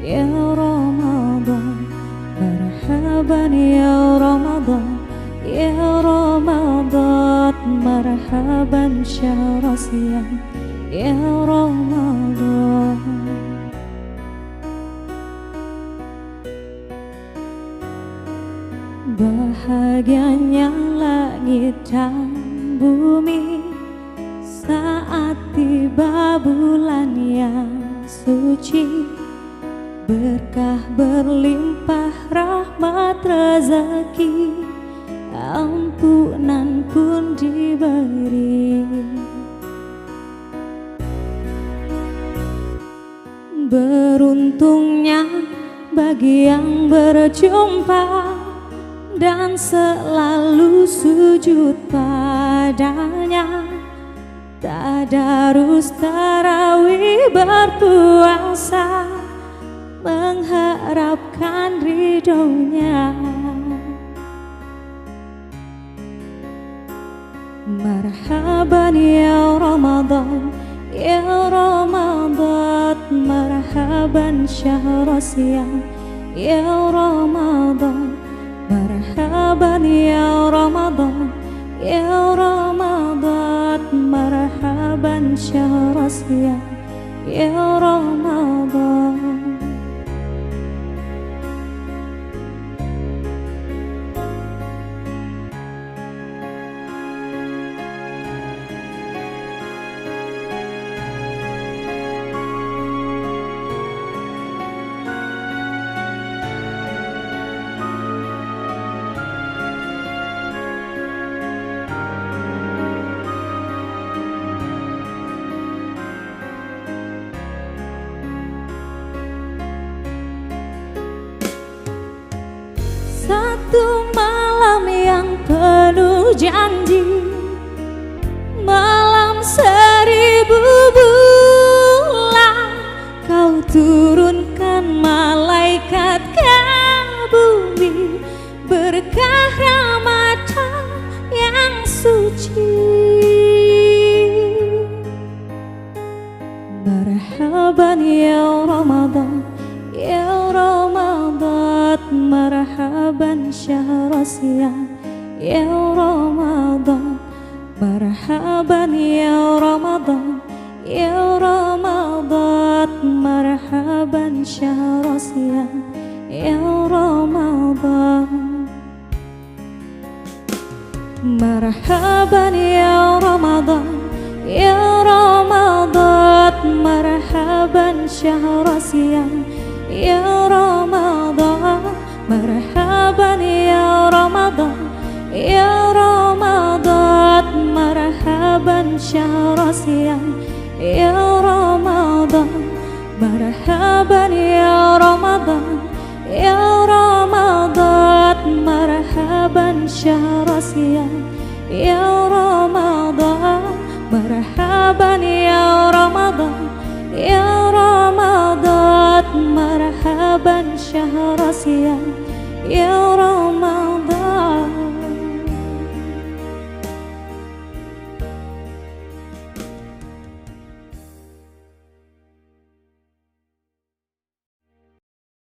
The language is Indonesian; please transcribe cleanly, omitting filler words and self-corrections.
ya Ramadan, marhaban ya Ramadan, ya Ramadan, marhaban syahr siyam, ya Ramadan. Bahagianya langit dan bumi saat tiba bulan yang suci, berkah berlimpah rahmat rezeki, ampunan pun diberi. Beruntungnya bagi yang berjumpa dan selalu sujud padanya, tadarus tarawih berpuasa, mengharapkan ridhonya. Marhaban ya Ramadan, ya Ramadan, marhaban syahr siyam, ya Ramadan, marhaban ya Ramadan, ya Ramadan, marhaban syahr siyam, ya Ramadan. Satu malam yang penuh janji, malam 1000 bulan, kau turunkan malaikat ke bumi, berkah Ramadan yang suci. Marhaban ya Ramadan, ya Ramadan, marhaban syahr siyam, ya Ramadan, marhaban ya Ramadan, ya Ramadan, marhaban syahr siyam, ya Ramadan. Marhaban ya Ramadan, ya Ramadan, marhaban syahr siyam, ya Ramadan, marhaban ya Ramadan, ya Ramadan, marhaban syahr siyam, ya Ramadan, marhaban ya Ramadan, ya Ramadan, marhaban syahr siyam, ya Ramadan, marhaban ya Ramadan, ya Ramadan, marhaban syahr siyam,